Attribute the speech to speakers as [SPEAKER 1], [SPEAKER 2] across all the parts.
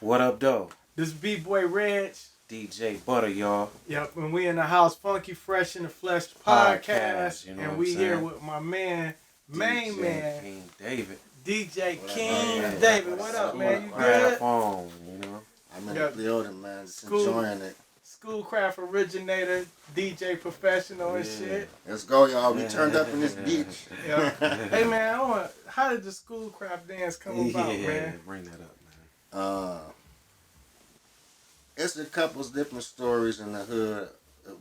[SPEAKER 1] What up, though?
[SPEAKER 2] This B-Boy Reg.
[SPEAKER 1] DJ Butter, y'all.
[SPEAKER 2] Yep, and we in the house, Funky Fresh in the Flesh podcast.
[SPEAKER 1] You know
[SPEAKER 2] and
[SPEAKER 1] what
[SPEAKER 2] we
[SPEAKER 1] I'm
[SPEAKER 2] here
[SPEAKER 1] saying?
[SPEAKER 2] with my man,
[SPEAKER 1] DJ King David.
[SPEAKER 2] DJ
[SPEAKER 1] What
[SPEAKER 2] King
[SPEAKER 1] up,
[SPEAKER 2] David. What up, man? You good?
[SPEAKER 1] Phone, you know?
[SPEAKER 3] I'm in the building, man. Just enjoying it.
[SPEAKER 2] Schoolcraft originator, DJ professional and shit.
[SPEAKER 3] Let's go, y'all. We turned up in this beach.
[SPEAKER 2] Yeah. Hey, man, how did the Schoolcraft dance come about, man?
[SPEAKER 1] Bring that up, man.
[SPEAKER 3] It's a couple of different stories in the hood,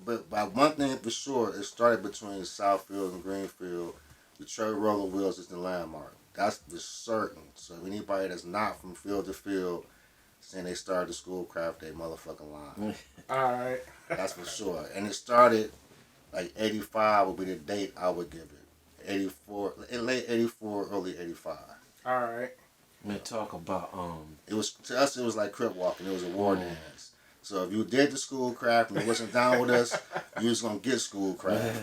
[SPEAKER 3] but by one thing for sure, it started between Southfield and Greenfield. Detroit Roller Wheels is the landmark. That's for certain. So anybody that's not from field to field, saying they started the Schoolcraft, they motherfucking lying.
[SPEAKER 2] All right.
[SPEAKER 3] That's for sure. And it started like 85 would be the date I would give it. 84, late 84, early 85.
[SPEAKER 2] All right.
[SPEAKER 1] Man, talk about
[SPEAKER 3] It was to us. It was like crip walking. It was a war dance. So if you did the Schoolcraft and you wasn't down with us, you was gonna get Schoolcraft.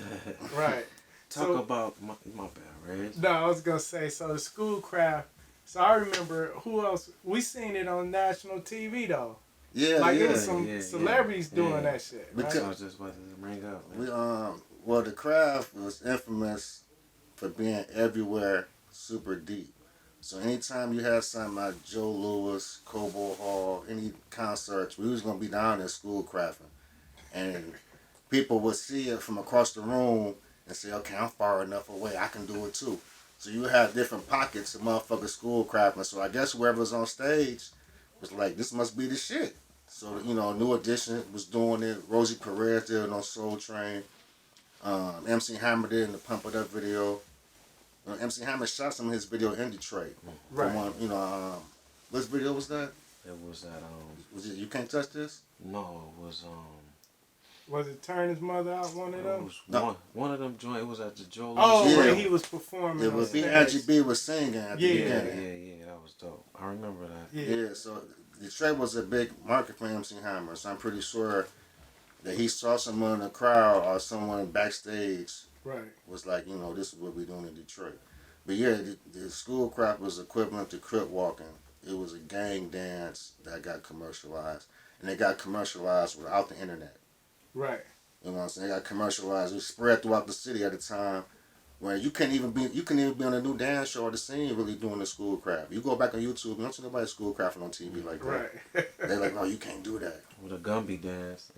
[SPEAKER 2] Right.
[SPEAKER 1] Talk about my bad, Reg.
[SPEAKER 2] No, I was gonna say so the Schoolcraft. So I remember who else we seen it on national TV though.
[SPEAKER 3] Yeah,
[SPEAKER 2] like
[SPEAKER 3] yeah.
[SPEAKER 2] it was some celebrities doing that shit. Right?
[SPEAKER 1] Because I was just about to bring up. Man.
[SPEAKER 3] Well, the craft was infamous for being everywhere, super deep. So anytime you had something like Joe Louis, Cobo Hall, any concerts, we was gonna be down there Schoolcrafting, and people would see it from across the room and say, "Okay, I'm far enough away, I can do it too." So you have different pockets of motherfucking Schoolcrafting. So I guess whoever's on stage was like, "This must be the shit." So New Edition was doing it. Rosie Perez did it on Soul Train. MC Hammer did it in the Pump It Up video. MC Hammer shot some of his video in Detroit.
[SPEAKER 2] Right.
[SPEAKER 3] Which video was that?
[SPEAKER 1] It was at
[SPEAKER 3] Was it You Can't Touch This?
[SPEAKER 1] No, it was
[SPEAKER 2] Was it Turn His Mother Out? One of
[SPEAKER 1] It
[SPEAKER 2] them.
[SPEAKER 1] was one of them joint. It was at the Joe.
[SPEAKER 2] Oh,
[SPEAKER 3] Yeah.
[SPEAKER 2] where he was performing.
[SPEAKER 3] It was
[SPEAKER 2] on
[SPEAKER 3] Angie
[SPEAKER 2] stage.
[SPEAKER 3] B was singing at the beginning.
[SPEAKER 1] Yeah, that was dope. I remember that.
[SPEAKER 3] Yeah, so Detroit was a big market for MC Hammer, so I'm pretty sure that he saw someone in the crowd or someone backstage
[SPEAKER 2] Right.
[SPEAKER 3] was like, this is what we're doing in Detroit. But yeah, the Schoolcraft was equivalent to crip walking. It was a gang dance that got commercialized, and it got commercialized without the internet.
[SPEAKER 2] Right.
[SPEAKER 3] You know what I'm saying? It got commercialized. It was spread throughout the city at the time, where you couldn't even be on a new dance show or the scene really doing the Schoolcraft. You go back on YouTube, you don't see nobody Schoolcrafting on TV like that.
[SPEAKER 2] Right.
[SPEAKER 3] They're like, no, you can't do that.
[SPEAKER 1] With a Gumby dance,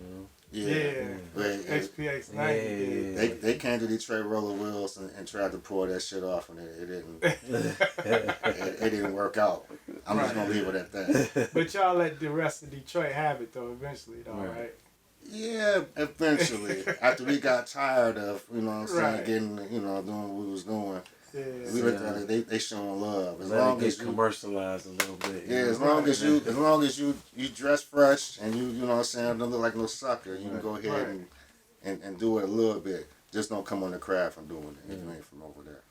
[SPEAKER 2] Yeah.
[SPEAKER 3] But
[SPEAKER 2] XPX 90.
[SPEAKER 3] they came to Detroit Roller Wheels and tried to pour that shit off, and it didn't. it didn't work out. I'm just gonna leave it at that.
[SPEAKER 2] But y'all let the rest of Detroit have it though. Eventually, though, right?
[SPEAKER 3] Yeah, eventually. After we got tired of, getting, doing what we was doing.
[SPEAKER 2] Yeah.
[SPEAKER 3] We looked at it, they showing love.
[SPEAKER 1] As long as you commercialized a little bit.
[SPEAKER 3] Yeah, as long as you dress fresh and you know what I'm saying, don't look like no sucker, you can go ahead and do it a little bit. Just don't come on the craft and doing it if you ain't from over there.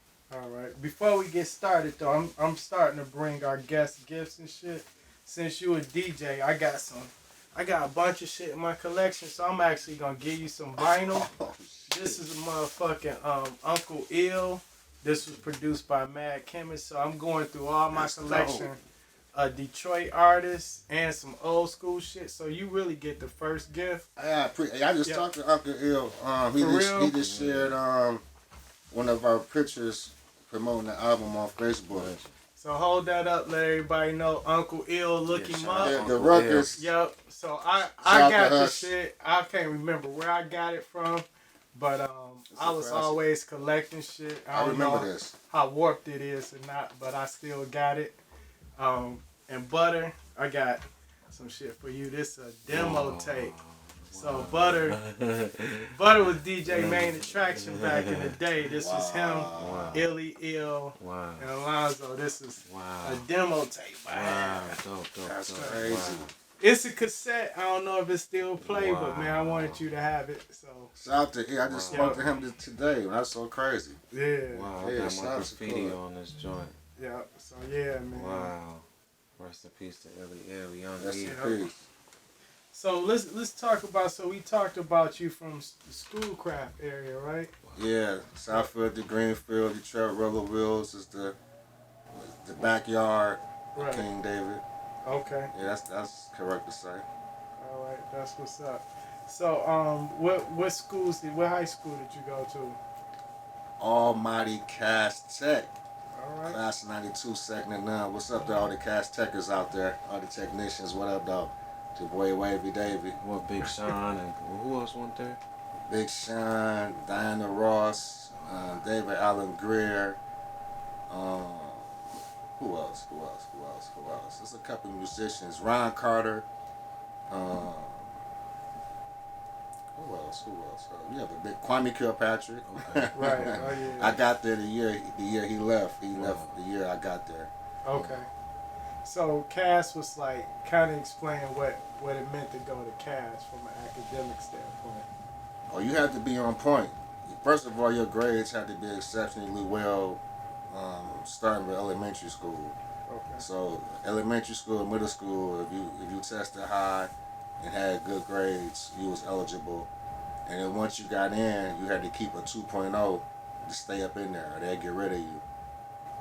[SPEAKER 2] All right. Before we get started though, I'm starting to bring our guests gifts and shit. Since you a DJ, I got a bunch of shit in my collection, so I'm actually gonna give you some vinyl. This is a motherfucking Uncle Ill. This was produced by Mad Chemist, so I'm going through all my collection of Detroit artists and some old school shit. So you really get the first gift.
[SPEAKER 3] I just talked to Uncle Ill. He just shared one of our pictures promoting the album on Facebook.
[SPEAKER 2] So hold that up, let everybody know Uncle Ill, look him up.
[SPEAKER 3] Yeah, the Ruckus.
[SPEAKER 2] Yep. So I got this shit. I can't remember where I got it from, but I was always collecting shit.
[SPEAKER 3] I remember this.
[SPEAKER 2] How warped it is or not, but I still got it. And Butter, I got some shit for you. This is a demo tape. So Butter was DJ Main Attraction back in the day. This was him, Illy Ill, and Alonzo. This is a demo tape.
[SPEAKER 1] Wow, dope.
[SPEAKER 3] That's crazy.
[SPEAKER 1] Wow.
[SPEAKER 2] It's a cassette. I don't know if it still play, but man, I wanted you to have it. So
[SPEAKER 3] shout out to him. I just spoke to him today. That's so crazy.
[SPEAKER 2] Yeah.
[SPEAKER 1] Wow, I got my graffiti on this joint.
[SPEAKER 2] Yeah. So yeah, man.
[SPEAKER 1] Wow. Rest in peace to Illy Ill, Young
[SPEAKER 3] Rest
[SPEAKER 1] E.
[SPEAKER 3] in peace.
[SPEAKER 2] So let's talk about. So we talked about you from the Schoolcraft area, right?
[SPEAKER 3] Yeah, Southfield to Greenfield, Detroit Roller Wheels is the backyard of King David.
[SPEAKER 2] Okay.
[SPEAKER 3] Yeah, that's correct to say.
[SPEAKER 2] All right. That's what's up. So, what high school did you go to?
[SPEAKER 3] Almighty Cast Tech.
[SPEAKER 2] All right.
[SPEAKER 3] Class of 92, second and none. What's up to all the cast techers out there? All the technicians, what up, though? It's your boy Wavy Davy.
[SPEAKER 1] What Big Sean and who else went there?
[SPEAKER 3] Big Sean, Diana Ross, David Allen Greer. Um, who else? There's a couple of musicians. Ron Carter. Um, who else? We have a big Kwame Kilpatrick.
[SPEAKER 1] Okay.
[SPEAKER 2] Right. Oh yeah.
[SPEAKER 3] I got there the year he left. He left the year I got there.
[SPEAKER 2] Okay. So Cass was like kind of explaining what it meant to go to Cass from an academic standpoint.
[SPEAKER 3] Oh, you had to be on point. First of all, your grades had to be exceptionally well, starting with elementary school.
[SPEAKER 2] Okay.
[SPEAKER 3] So elementary school, middle school, if you tested high and had good grades, you was eligible. And then once you got in, you had to keep a 2.0 to stay up in there, or they'd get rid of you.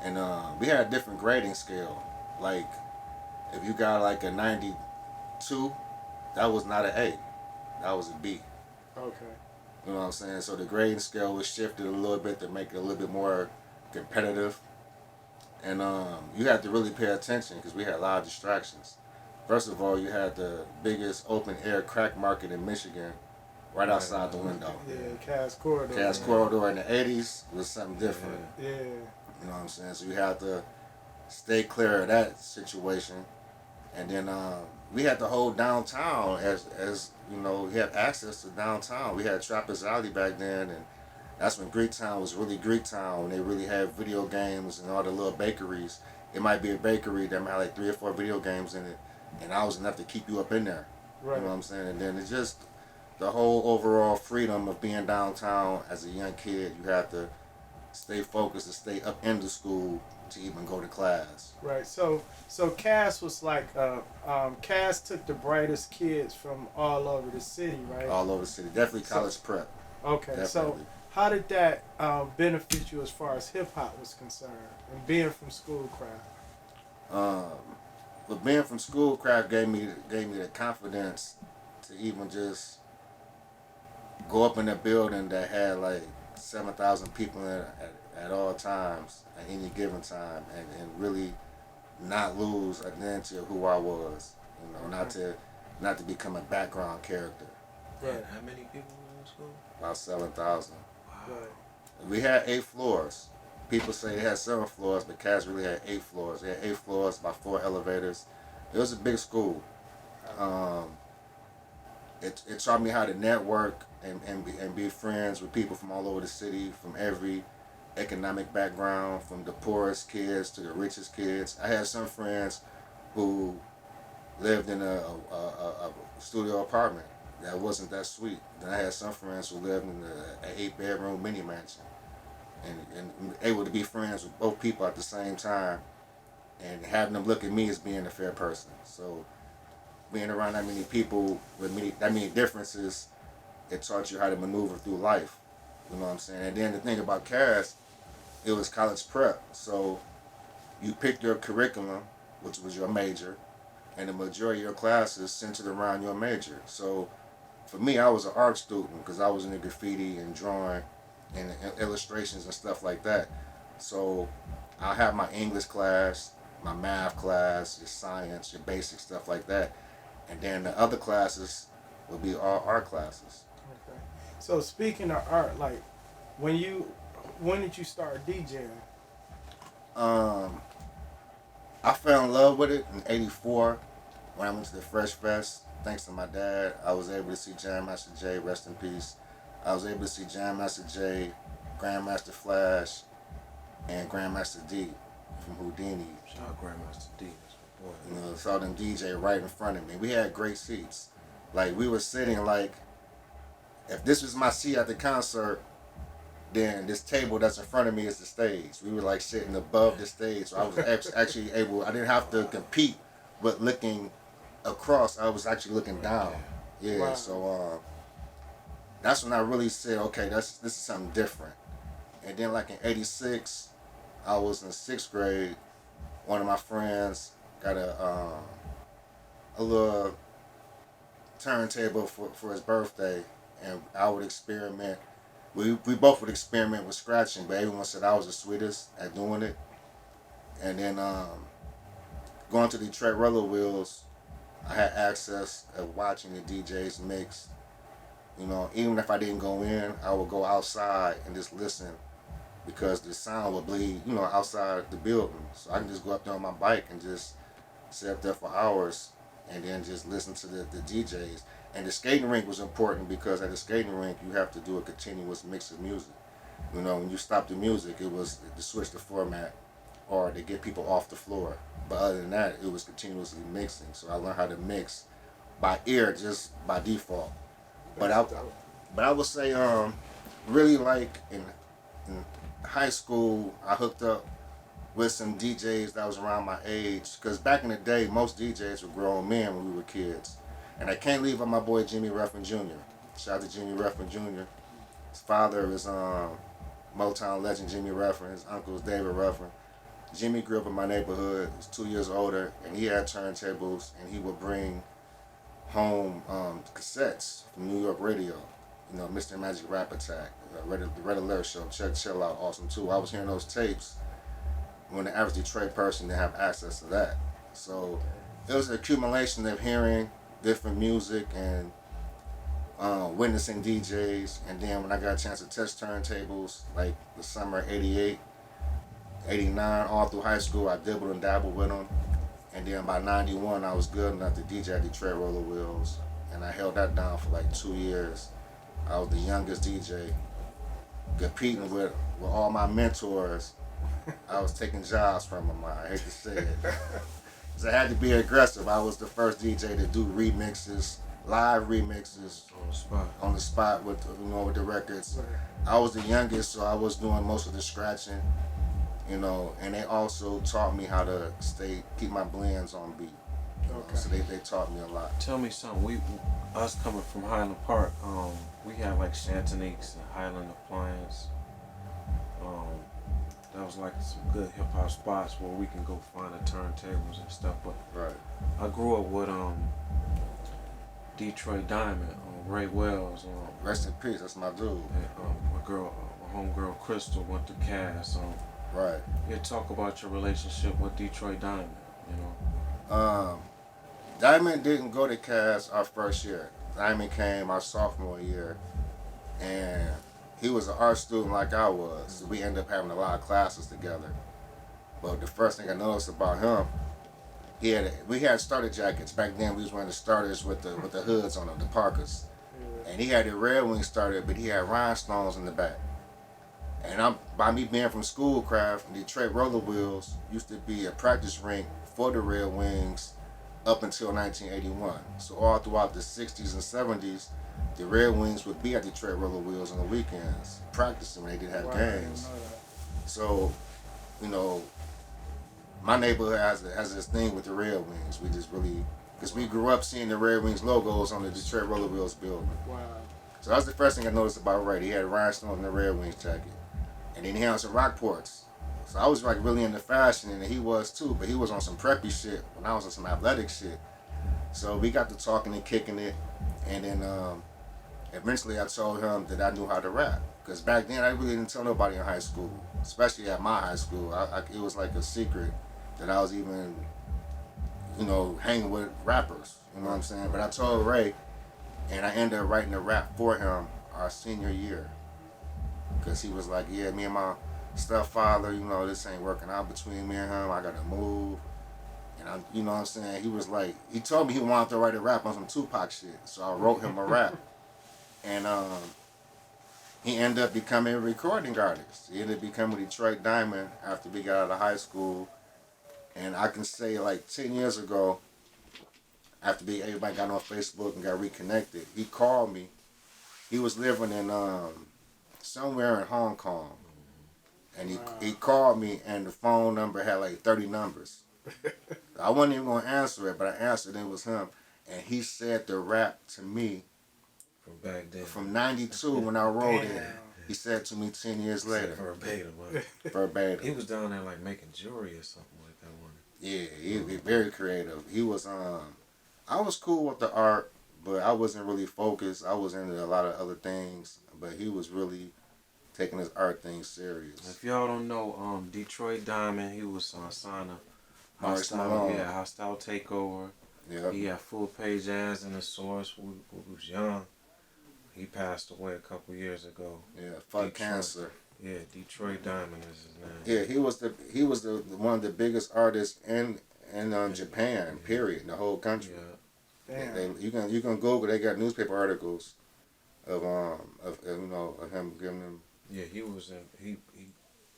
[SPEAKER 3] And we had a different grading scale. Like, if you got like a 92, that was not an A, that was a B.
[SPEAKER 2] Okay.
[SPEAKER 3] You know what I'm saying? So the grading scale was shifted a little bit to make it a little bit more competitive. And you had to really pay attention because we had a lot of distractions. First of all, you had the biggest open air crack market in Michigan right outside the window.
[SPEAKER 2] Yeah, Cass Corridor.
[SPEAKER 3] Cass Corridor in the 80s was something different.
[SPEAKER 2] Yeah.
[SPEAKER 3] You know what I'm saying? So you had to stay clear of that situation. And then we had the whole downtown as you know, we had access to downtown. We had Trappers Alley back then, and that's when Greektown was really Greektown, when they really had video games and all the little bakeries. It might be a bakery that might have like 3 or 4 video games in it, and that was enough to keep you up in there.
[SPEAKER 2] Right.
[SPEAKER 3] You know what I'm saying? And then it's just the whole overall freedom of being downtown as a young kid. You have to stay focused and stay up in the school to even go to class.
[SPEAKER 2] Right. So Cass was like Cass took the brightest kids from all over the city, right?
[SPEAKER 3] All over the city. Definitely college prep.
[SPEAKER 2] Okay.
[SPEAKER 3] Definitely.
[SPEAKER 2] So how did that benefit you as far as hip hop was concerned and being from Schoolcraft?
[SPEAKER 3] But being from Schoolcraft gave me the confidence to even just go up in a building that had like 7,000 people in it at all times, at any given time, and really not lose identity of who I was. You know, not to become a background character.
[SPEAKER 1] Right. How many people were in school?
[SPEAKER 3] About 7,000.
[SPEAKER 2] Right.
[SPEAKER 3] We had 8 floors. People say they had 7 floors, but Cass really had 8 floors. They had 8 floors, about 4 elevators. It was a big school. It taught me how to network and be friends with people from all over the city, from every economic background, from the poorest kids to the richest kids. I had some friends who lived in a studio apartment that wasn't that sweet. Then I had some friends who lived in an 8-bedroom mini mansion, and able to be friends with both people at the same time, and having them look at me as being a fair person. So being around that many people with that many differences, it taught you how to maneuver through life. You know what I'm saying? And then the thing about Cass, it was college prep. So you picked your curriculum, which was your major, and the majority of your classes centered around your major. So for me, I was an art student because I was into graffiti and drawing and illustrations and stuff like that. So I have my English class, my math class, your science, your basic stuff like that. And then the other classes will be all art classes.
[SPEAKER 2] Okay. So speaking of art, like when did you start DJing?
[SPEAKER 3] I fell in love with it in '84 when I went to the Fresh Fest. Thanks to my dad, I was able to see Jam Master Jay, rest in peace. I was able to see Jam Master Jay, Grandmaster Flash, and Grandmaster D from Houdini.
[SPEAKER 1] Shout out Grandmaster D. That's my boy.
[SPEAKER 3] You know, saw them DJ right in front of me. We had great seats. Like, we were sitting like, if this was my seat at the concert, then this table that's in front of me is the stage. We were like sitting above the stage. So I was actually able, I didn't have to compete with looking across. I was actually looking down. Yeah,
[SPEAKER 2] Wow.
[SPEAKER 3] So that's when I really said, okay, this is something different. And then like in '86, I was in 6th grade. One of my friends got a a little turntable for his birthday, and I would experiment. We both would experiment with scratching, but everyone said I was the sweetest at doing it. And then going to Detroit Roller Wheels, I had access of watching the DJs mix. You know, even if I didn't go in, I would go outside and just listen because the sound would bleed, you know, outside the building. So I can just go up there on my bike and just sit up there for hours and then just listen to the DJs. And the skating rink was important because at the skating rink, you have to do a continuous mix of music. You know, when you stop the music, it was to switch the format or to get people off the floor. But other than that, it was continuously mixing. So I learned how to mix by ear just by default. But I would say really like in high school, I hooked up with some DJs that was around my age. Because back in the day, most DJs were grown men when we were kids. And I can't leave out my boy Jimmy Ruffin Jr. Shout out to Jimmy Ruffin Jr. His father is Motown legend Jimmy Ruffin. His uncle is David Ruffin. Jimmy grew up in my neighborhood. He was 2 years older, and he had turntables, and he would bring home cassettes from New York radio. You know, Mr. Magic Rap Attack, the Red Alert Show, Check Chill Out, awesome too. I was hearing those tapes when the average Detroit person didn't have access to that. So it was an accumulation of hearing different music and witnessing DJs. And then when I got a chance to test turntables, like the summer of '88, '89, all through high school, I dibbled and dabbled with them. And then by '91, I was good enough to DJ at Detroit Roller Wheels. And I held that down for like 2 years. I was the youngest DJ, competing with all my mentors. I was taking jobs from them, I hate to say it. Because I had to be aggressive. I was the first DJ to do remixes, live remixes. On the spot with with the records. I was the youngest, so I was doing most of the scratching. You know, and they also taught me how to keep my blends on beat. Okay. So they taught me a lot.
[SPEAKER 1] Tell me something. Us coming from Highland Park, we had like Chantoniques and Highland Appliance. That was like some good hip hop spots where we can go find the turntables and stuff. But
[SPEAKER 3] right.
[SPEAKER 1] I grew up with Detroit Diamond, Ray Wells.
[SPEAKER 3] Rest in peace. That's my dude.
[SPEAKER 1] And, my homegirl Crystal went to Cass.
[SPEAKER 3] Right.
[SPEAKER 1] You talk about your relationship with Detroit Diamond. You know.
[SPEAKER 3] Diamond didn't go to Cass our first year. Diamond came our sophomore year, and he was an art student like I was. So we ended up having a lot of classes together. But the first thing I noticed about him, we had starter jackets. Back then we was wearing the starters with the hoods on them, the Parkers. And he had a Red Wing starter, but he had rhinestones in the back. And by me being from Schoolcraft, Detroit Roller Wheels used to be a practice rink for the Red Wings up until 1981. So all throughout the 60s and 70s, the Red Wings would be at Detroit Roller Wheels on the weekends, practicing when they didn't have games. So, you know, my neighborhood has this thing with the Red Wings. We just really, because we grew up seeing the Red Wings logos on the Detroit Roller Wheels building.
[SPEAKER 2] Wow.
[SPEAKER 3] So that was the first thing I noticed about Ray. He had a rhinestone in the Red Wings jacket. And then he had some Rockports. So I was like really into fashion, and he was too, but he was on some preppy shit when I was on some athletic shit. So we got to talking and kicking it, and then eventually I told him that I knew how to rap. Because back then I really didn't tell nobody in high school, especially at my high school. It was like a secret that I was even, you know, hanging with rappers, you know what I'm saying? But I told Ray, and I ended up writing a rap for him our senior year. Because he was like, yeah, me and my stepfather, you know, this ain't working out between me and him. I gotta move. And you know what I'm saying? He was like, he told me he wanted to write a rap on some Tupac shit. So I wrote him a rap. And he ended up becoming a recording artist. He ended up becoming Detroit Diamond after we got out of high school. And I can say like 10 years ago, after everybody got on Facebook and got reconnected, he called me. He was living in somewhere in Hong Kong. And he called me, and the phone number had like 30 numbers. I wasn't even going to answer it, but I answered, and it was him. And he said the rap to me
[SPEAKER 1] from back then.
[SPEAKER 3] From 92 when I wrote it. He said to me 10 years later.
[SPEAKER 1] Verbatim.
[SPEAKER 3] Verbatim.
[SPEAKER 1] He was down there like making jewelry or something like that, wasn't he?
[SPEAKER 3] Yeah, he was very creative. He was I was cool with the art, but I wasn't really focused. I was into a lot of other things, but he was really taking his art thing serious.
[SPEAKER 1] If y'all don't know, Detroit Diamond, he was signed a
[SPEAKER 3] Maurice
[SPEAKER 1] hostile,
[SPEAKER 3] Malone.
[SPEAKER 1] yeah, hostile takeover.
[SPEAKER 3] Yeah.
[SPEAKER 1] He had full page ads in the source. We was young. He passed away a couple years ago.
[SPEAKER 3] Yeah. Fuck
[SPEAKER 1] Detroit.
[SPEAKER 3] cancer.
[SPEAKER 1] Yeah, Detroit Diamond is his name.
[SPEAKER 3] Yeah, he was the one of the biggest artists in Japan. Period. In the whole country.
[SPEAKER 1] Yeah.
[SPEAKER 2] Damn.
[SPEAKER 3] You can Google. They got newspaper articles of him giving them.
[SPEAKER 1] Yeah, he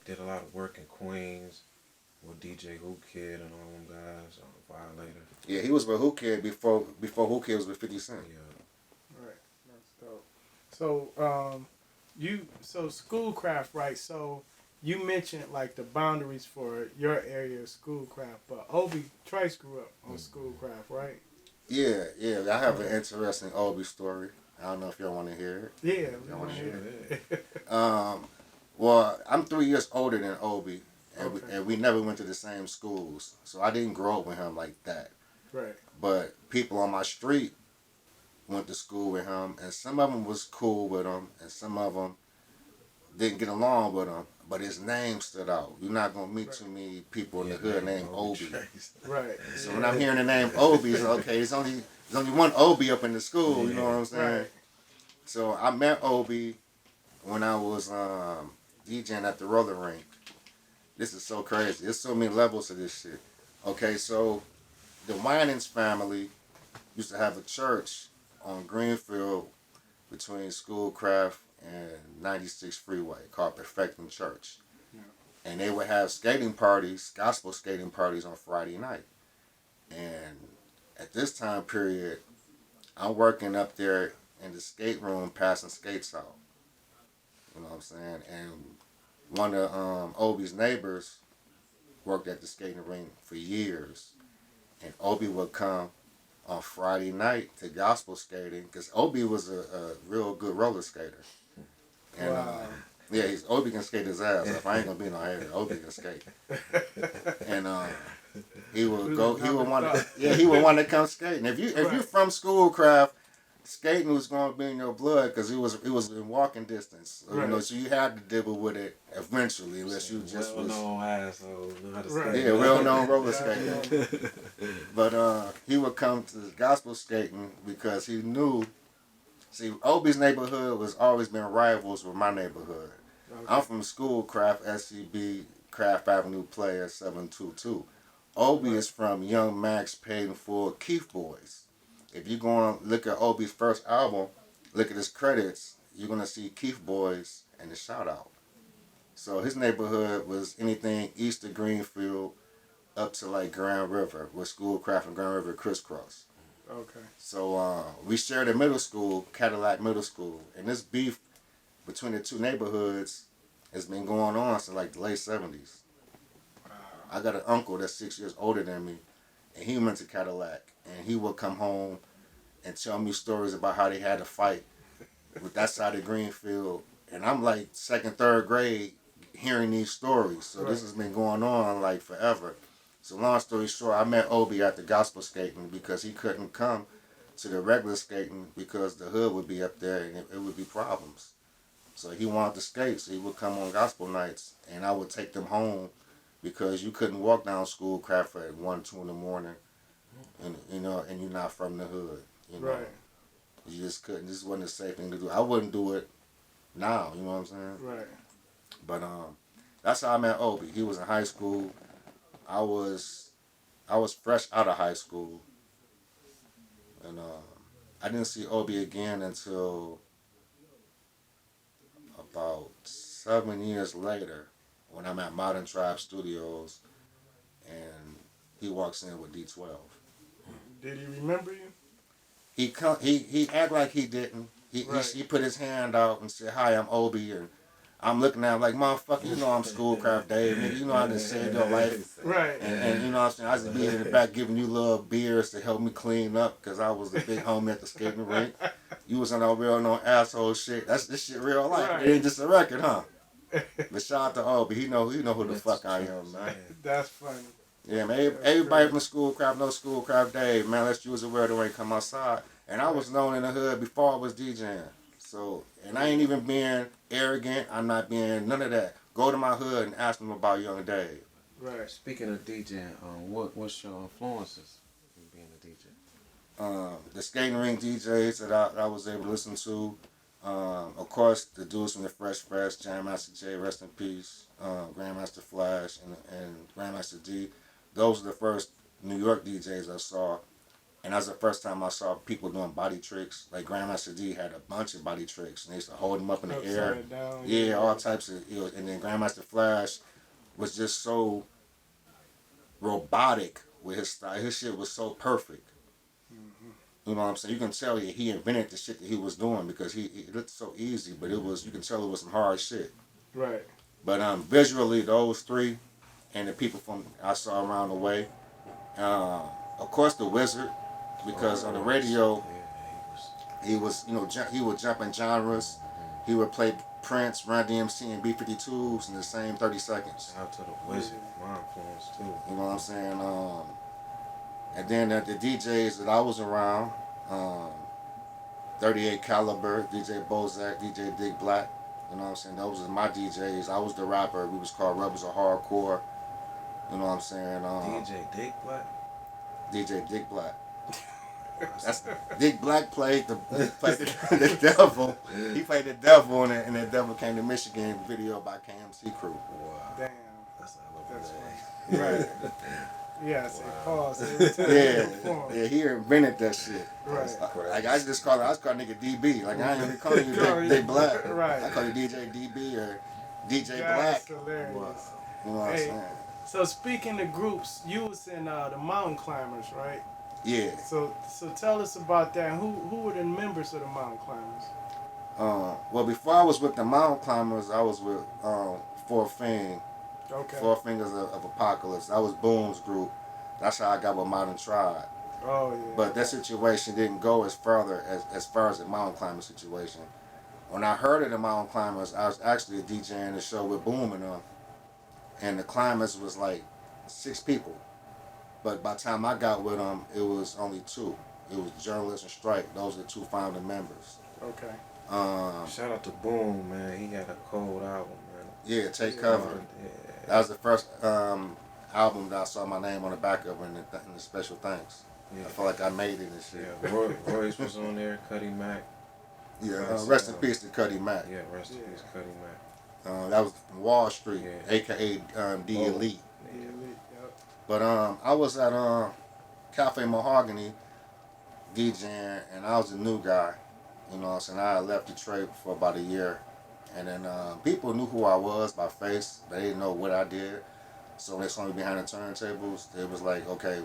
[SPEAKER 1] did a lot of work in Queens with DJ Who Kid and all them guys on Violator.
[SPEAKER 3] Yeah, he was with Who Kid before Who Kid was with 50 Cent.
[SPEAKER 1] Yeah.
[SPEAKER 2] Right. That's dope. So Schoolcraft, right? So you mentioned like the boundaries for your area of Schoolcraft, but Obie Trice grew up on Schoolcraft, right?
[SPEAKER 3] Yeah. I have an interesting Obie story. I don't know if y'all want to hear
[SPEAKER 2] Yeah,
[SPEAKER 3] it.
[SPEAKER 2] we
[SPEAKER 3] Y'all want to
[SPEAKER 2] wanna
[SPEAKER 3] hear
[SPEAKER 2] hear
[SPEAKER 3] it?
[SPEAKER 2] it.
[SPEAKER 3] Well, I'm 3 years older than Obie, and,
[SPEAKER 2] Okay.
[SPEAKER 3] we never went to the same schools, so I didn't grow up with him like that.
[SPEAKER 2] Right.
[SPEAKER 3] But people on my street went to school with him, and some of them was cool with him, and some of them didn't get along with him. But his name stood out. You're not gonna meet too many people in the hood named Obie.
[SPEAKER 2] Right.
[SPEAKER 3] So when I'm hearing the name Obie, it's okay. There's only one Obie up in the school. You know what I'm saying?
[SPEAKER 2] Right.
[SPEAKER 3] So I met Obie when I was DJing at the roller rink. This is so crazy. There's so many levels to this shit. Okay, so the Winans family used to have a church on Greenfield between Schoolcraft and 96 Freeway called Perfecting Church.
[SPEAKER 2] Yeah.
[SPEAKER 3] And they would have skating parties, gospel skating parties on Friday night. And at this time period, I'm working up there in the skate room passing skates out. You know what I'm saying? And one of Obie's neighbors worked at the skating rink for years. And Obie would come on Friday night to gospel skating because Obie was a real good roller skater. And
[SPEAKER 2] Wow.
[SPEAKER 3] yeah, Obie can skate his ass off. I ain't gonna be no hater. Obie can skate. And he would go. He would want to. Yeah, he would want to come skating. If you're from Schoolcraft, skating was going to be in your blood because it was in walking distance.
[SPEAKER 2] Right.
[SPEAKER 3] You know, so you had to dibble with it eventually, unless you just was.
[SPEAKER 1] Well-known asshole.
[SPEAKER 2] Right.
[SPEAKER 3] Yeah, well-known roller skater. But he would come to gospel skating because he knew. See, Obie's neighborhood was always been rivals with my neighborhood.
[SPEAKER 2] Okay.
[SPEAKER 3] I'm from Schoolcraft, SCB, Craft Avenue Player 722. Obie is from Young Max Paid in Full Keith Boys. If you go and look at Obie's first album, look at his credits, you're going to see Keith Boys and the shout out. So his neighborhood was anything east of Greenfield up to like Grand River, where Schoolcraft and Grand River crisscross.
[SPEAKER 2] Okay.
[SPEAKER 3] So we shared a middle school, Cadillac Middle School, and this beef between the two neighborhoods has been going on since like the late 70s. I got an uncle that's 6 years older than me, and he went to Cadillac, and he would come home and tell me stories about how they had to fight with that side of Greenfield, and I'm like second, third grade hearing these stories. So this has been going on like forever. So long story short, I met Obie at the gospel skating because he couldn't come to the regular skating because the hood would be up there and it would be problems. So he wanted to skate, so he would come on gospel nights, and I would take them home because you couldn't walk down Schoolcraft at 1, 2 in the morning, and and you're not from the hood. You know,
[SPEAKER 2] Right.
[SPEAKER 3] you just couldn't. This wasn't a safe thing to do. I wouldn't do it now. You know what I'm saying?
[SPEAKER 2] Right.
[SPEAKER 3] But that's how I met Obie. He was in high school. I was fresh out of high school, and I didn't see Obie again until about 7 years later when I'm at Modern Tribe Studios, and he walks in with D12.
[SPEAKER 2] Did he remember you?
[SPEAKER 3] He act like he didn't. He put his hand out and said, "Hi, I'm Obie," and I'm looking at him like, "Motherfucker, you know I'm Schoolcraft Dave, nigga. You know I done saved your life."
[SPEAKER 2] Right.
[SPEAKER 3] And you know what I'm saying? I just be in the back giving you little beers to help me clean up because I was the big homie at the skating rink. You was on that real no asshole shit. This shit real life.
[SPEAKER 2] Right.
[SPEAKER 3] It ain't just a record, huh? But shout out to Obie. He know who the fuck I am, man.
[SPEAKER 2] That's funny.
[SPEAKER 3] Yeah, man. Everybody from Schoolcraft knows Schoolcraft Dave. Man, let's use a word when come outside. And I was known in the hood before I was DJing. So, and I ain't even being arrogant. I'm not being none of that. Go to my hood and ask them about Young Dave.
[SPEAKER 2] Right.
[SPEAKER 1] Speaking of DJing, what's your influences in being a DJ?
[SPEAKER 3] The skating ring DJs that I was able to listen to. Of course, the dudes from the Fresh, Jam Master J, rest in peace, Grandmaster Flash, and Grandmaster D. Those are the first New York DJs I saw. And that was the first time I saw people doing body tricks. Like Grandmaster D had a bunch of body tricks. And they used to hold them up in the air.
[SPEAKER 2] Upside down.
[SPEAKER 3] Yeah, all types of. And then Grandmaster Flash was just so robotic with his style. His shit was so perfect. You know what I'm saying? You can tell he invented the shit that he was doing because it looked so easy, but you can tell it was some hard shit.
[SPEAKER 2] Right.
[SPEAKER 3] But visually, those three and the people from I saw around the way. Of course, the Wizard, because on the radio, he was he would jump in genres. He would play Prince, Run DMC, and B-52s in the same 30 seconds.
[SPEAKER 1] Shout out to the Wizard, my influence too.
[SPEAKER 3] You know what I'm saying? And then the DJs that I was around, 38 Caliber, DJ Bozak, DJ Dick Black. You know what I'm saying? Those are my DJs. I was the rapper. We was called Rebels of Hardcore. You know what I'm saying?
[SPEAKER 1] DJ Dick Black?
[SPEAKER 3] DJ Dick Black. That's Dick Black played the devil. He played the devil, and the devil came to Michigan video by KMC Crew.
[SPEAKER 1] Wow.
[SPEAKER 2] Damn.
[SPEAKER 1] That's
[SPEAKER 2] funny. Right. Yeah, say pause every time.
[SPEAKER 3] Yeah, he invented that shit.
[SPEAKER 2] Right.
[SPEAKER 3] Like I just call nigga DB. Like I ain't even calling you Dick Black.
[SPEAKER 2] Right.
[SPEAKER 3] I call you DJ DB or DJ
[SPEAKER 2] That's
[SPEAKER 3] Black.
[SPEAKER 2] hilarious.
[SPEAKER 1] Wow.
[SPEAKER 3] You know what I'm saying?
[SPEAKER 2] So speaking of groups, you was in the Mountain Climbers, right?
[SPEAKER 3] Yeah.
[SPEAKER 2] So tell us about that. Who were the members of the Mountain Climbers?
[SPEAKER 3] Well, before I was with the Mountain Climbers, I was with Four Fing.
[SPEAKER 2] Okay.
[SPEAKER 3] Four Fingers of Apocalypse. That was Boom's group. That's how I got with Modern Tribe.
[SPEAKER 2] Oh yeah.
[SPEAKER 3] But that situation didn't go as far as the Mountain Climbers situation. When I heard of the Mountain Climbers, I was actually DJing the show with Boom and them. And the Climbers was like 6 people. But by the time I got with them, it was only 2. It was Journalist and Strike. Those are the 2 founding members.
[SPEAKER 2] Okay.
[SPEAKER 1] Shout out to Boom, man. He had a cold album, man.
[SPEAKER 3] Yeah, Take Cover.
[SPEAKER 1] Yeah.
[SPEAKER 3] That was the first album that I saw my name on the back of in the special thanks.
[SPEAKER 1] Yeah.
[SPEAKER 3] I felt like I made it and shit.
[SPEAKER 1] Yeah, Royce was on there, Cuddy Mack.
[SPEAKER 3] Yeah, rest in peace to Cuddy Mack.
[SPEAKER 1] Yeah, rest in peace, Cuddy Mack.
[SPEAKER 3] That was from Wall Street,
[SPEAKER 1] Yeah.
[SPEAKER 3] aka D Elite.
[SPEAKER 2] Yeah. Yep.
[SPEAKER 3] But I was at Cafe Mahogany DJing, and I was a new guy. You know what I'm saying? I had left Detroit for about a year. And then people knew who I was by face. They didn't know what I did. So when they saw me behind the turntables, they was like, okay,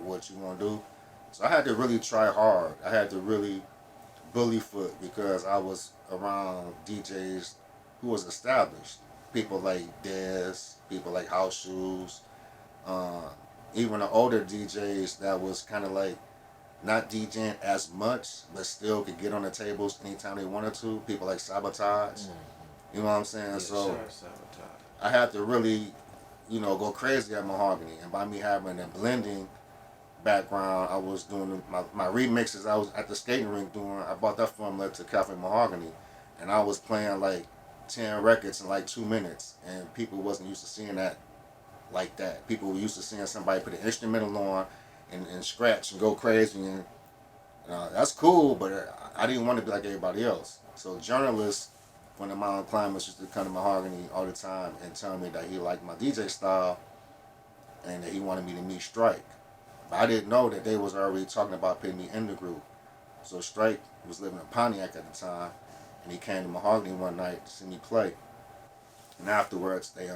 [SPEAKER 3] what you want to do? So I had to really try hard. I had to really bully foot because I was around DJs who was established. People like Dez, people like House Shoes, even the older DJs that was kind of like not DJing as much, but still could get on the tables anytime they wanted to. People like Sabotage. You know what I'm saying?
[SPEAKER 1] Yeah,
[SPEAKER 3] so
[SPEAKER 1] Sabotage.
[SPEAKER 3] I had to really, go crazy at Mahogany. And by me having a blending background, I was doing my remixes. I was at the skating rink I bought that formula to Cafe Mahogany. And I was playing like 10 records in like 2 minutes. And people wasn't used to seeing that like that. People were used to seeing somebody put an instrumental on and scratch and go crazy, and that's cool, but I didn't want to be like everybody else. So journalists from the Mountain Climbers used to come to Mahogany all the time and tell me that he liked my DJ style and that he wanted me to meet Strike. But I didn't know that they was already talking about putting me in the group. So Strike was living in Pontiac at the time, and he came to Mahogany one night to see me play. And afterwards, they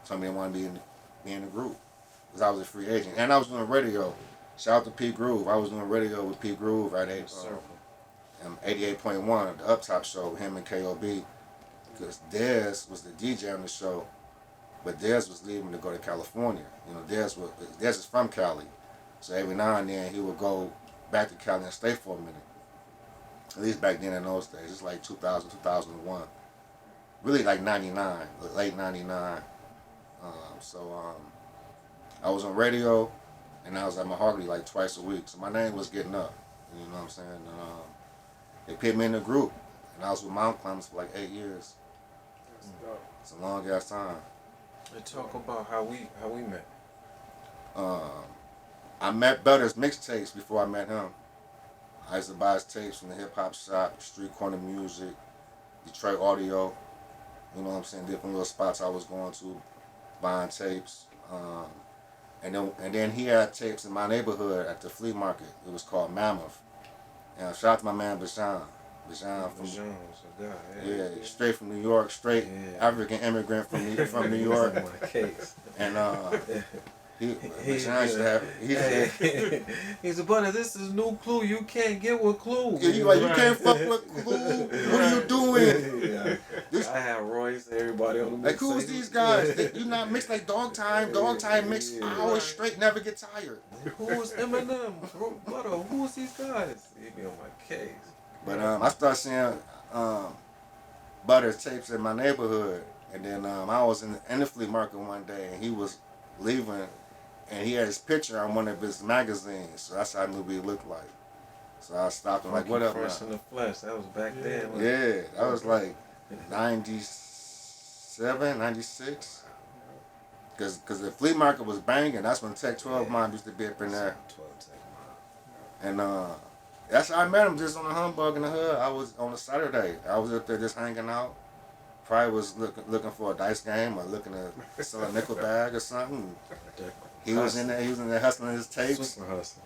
[SPEAKER 3] told me they wanted me to be in the group. Because I was a free agent. And I was doing radio. Shout out to P Groove. I was doing radio with P Groove at 88.1, the Up Top show, him and KOB. Because Dez was the DJ on the show, but Dez was leaving to go to California. Dez is from Cali. So every now and then he would go back to Cali and stay for a minute. At least back then in those days. It's like 2000, 2001. Really like 99, late 99. I was on radio, and I was at Mahogany like twice a week. So my name was getting up. You know what I'm saying? They put me in the group, and I was with Mountain Climbers for like 8 years.
[SPEAKER 2] That's dope.
[SPEAKER 3] It's a long ass time.
[SPEAKER 1] And talk about how we met.
[SPEAKER 3] I met Butter's mixtapes before I met him. I used to buy his tapes from the hip hop shop, Street Corner Music, Detroit Audio. You know what I'm saying? Different little spots I was going to, buying tapes. And then he had tapes in my neighborhood at the flea market. It was called Mammoth. And shout out to my man Bashan. Bashan from yeah, straight from New York, straight African immigrant from New York.
[SPEAKER 1] My case.
[SPEAKER 3] And Bashan used to have
[SPEAKER 1] He said, "Buddy, this is new Clue. You can't get with Clue."
[SPEAKER 3] yeah, you like you can't fuck with Clue. What are you doing?
[SPEAKER 1] Yeah. I had Royce, everybody on the
[SPEAKER 3] Like who's these guys? You not mix like Dog Time. Dog Time mix hours straight, never get tired.
[SPEAKER 1] Who's Eminem? Butter, who's these guys? He be on my case.
[SPEAKER 3] But I started seeing Butter's tapes in my neighborhood, and then I was in the flea market one day, and he was leaving, and he had his picture on one of his magazines, so that's how I knew what he looked like. So I stopped him like, "What up, man?"
[SPEAKER 1] Fresh in the flesh. That was back then.
[SPEAKER 3] Yeah, that was like 97, 96. Because the flea market was banging. That's when Tech 12 Mom used to be up in there. And that's how I met him, just on a humbug in the hood. I was on a Saturday. I was up there just hanging out. Probably was looking for a dice game or looking to sell a nickel bag or something. He was in there hustling his tapes.
[SPEAKER 1] Super hustling.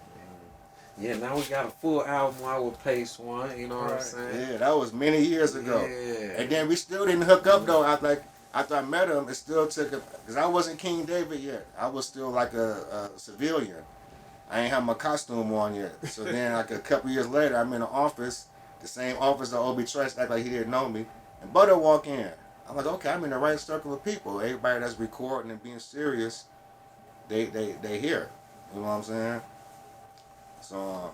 [SPEAKER 1] Yeah, now we got a full album out with Pacewon, you know what I'm saying?
[SPEAKER 3] Yeah, that was many years ago.
[SPEAKER 1] Yeah.
[SPEAKER 3] And then we still didn't hook up though. After I met him, it still took because I wasn't King David yet. I was still like a civilian. I ain't have my costume on yet. So then like a couple years later, I'm in the office, the same office that Obie Trice act like he didn't know me. And Butter walk in. I'm like, okay, I'm in the right circle of people. Everybody that's recording and being serious, they hear. You know what I'm saying? So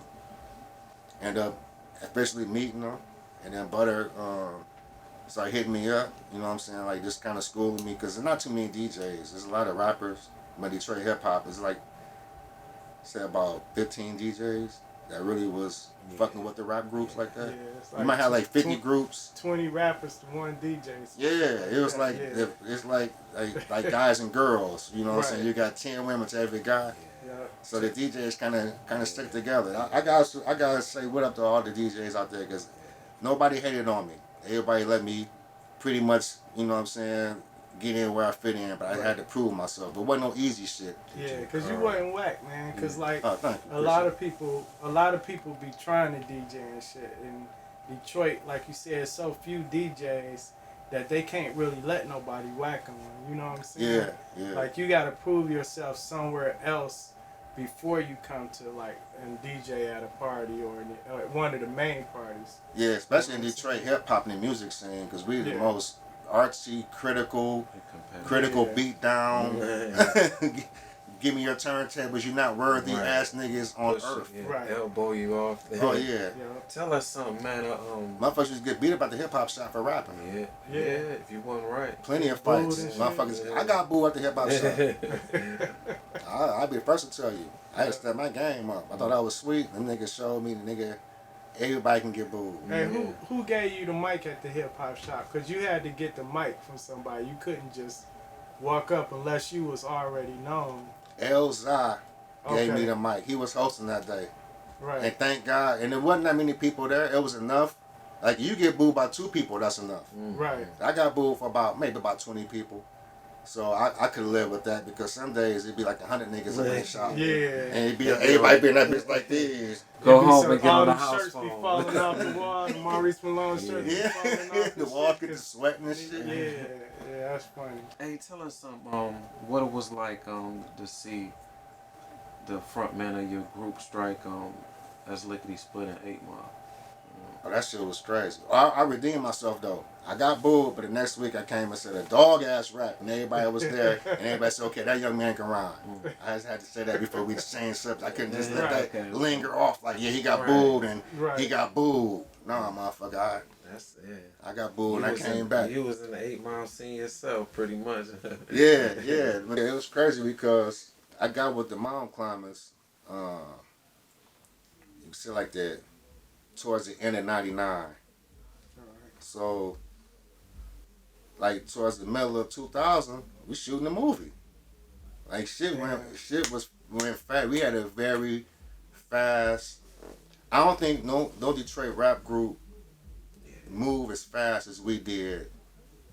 [SPEAKER 3] end up officially meeting them, and then Butter started hitting me up. You know what I'm saying? Like just kind of schooling me, because there's not too many DJs. There's a lot of rappers, but Detroit hip hop is like, say about 15 DJs that really was fucking with the rap groups like that.
[SPEAKER 2] Yeah,
[SPEAKER 3] You might have like 50 groups.
[SPEAKER 2] 20 rappers to one DJ.
[SPEAKER 3] Yeah, it was like it's like guys and girls. You know what I'm saying? You got 10 women to every guy.
[SPEAKER 2] Yeah.
[SPEAKER 3] So the DJs kind of stick together. I gotta say what up to all the DJs out there, because nobody hated on me. Everybody let me pretty much, you know what I'm saying, get in where I fit in, but I had to prove myself. It wasn't no easy shit.
[SPEAKER 2] Yeah, because you wasn't whack, man. Because like
[SPEAKER 3] thank you,
[SPEAKER 2] a lot of people be trying to DJ and shit. In Detroit, like you said, so few DJs that they can't really let nobody whack them. You know what I'm saying?
[SPEAKER 3] Yeah.
[SPEAKER 2] Like you got to prove yourself somewhere else before you come to like and DJ at a party or one of the main parties.
[SPEAKER 3] Yeah, especially in Detroit hip hop and the music scene, because we're the most artsy, critical beat down. Give me your turntables, you're not worthy ass niggas on earth.
[SPEAKER 1] Right. Elbow you off.
[SPEAKER 3] Oh yeah.
[SPEAKER 1] Tell us something, man.
[SPEAKER 3] Motherfuckers used to get beat up at the hip hop shop for rapping.
[SPEAKER 1] Yeah. If you wasn't right.
[SPEAKER 3] Plenty of fights. Motherfuckers. I got booed at the hip hop shop. I'll be the first to tell you. I had to step my game up. I thought that was sweet. Them niggas showed me everybody can get booed.
[SPEAKER 2] Hey, who gave you the mic at the hip hop shop? Because you had to get the mic from somebody. You couldn't just walk up unless you was already known.
[SPEAKER 3] El Zah gave me the mic. He was hosting that day.
[SPEAKER 2] Right.
[SPEAKER 3] And thank God. And there wasn't that many people there. It was enough. Like you get booed by 2 people, that's enough.
[SPEAKER 2] Right.
[SPEAKER 3] I got booed for maybe about 20 people. So I could live with that, because some days it'd be like 100 niggas in the shop.
[SPEAKER 2] Yeah.
[SPEAKER 3] And it'd be everybody be in that bitch like this.
[SPEAKER 1] Go home and get on the house
[SPEAKER 2] shirts
[SPEAKER 1] phone.
[SPEAKER 2] be falling off the wall. The Maurice Malone shirts be falling off
[SPEAKER 3] The wall get to sweating and shit.
[SPEAKER 2] Yeah, that's funny.
[SPEAKER 1] Hey, tell us something. What it was like to see the front man of your group strike as Lickety Split in 8 Mile.
[SPEAKER 3] Oh, that shit was crazy. I redeemed myself though. I got booed, but the next week I came and said a dog ass rap, and everybody was there, and everybody said, okay, that young man can rhyme. I just had to say that before we changed subject. I couldn't just let that linger off like, yeah, he got booed and he got booed. No, motherfucker, I got booed and I came back.
[SPEAKER 1] You was in the 8 Mile scene yourself, pretty much.
[SPEAKER 3] Yeah. It was crazy because I got with the mountain climbers. You can say like that towards the end of '99. So like towards the middle of 2000, we shooting a movie. Like shit went fast. We had a very fast. I don't think no Detroit rap group move as fast as we did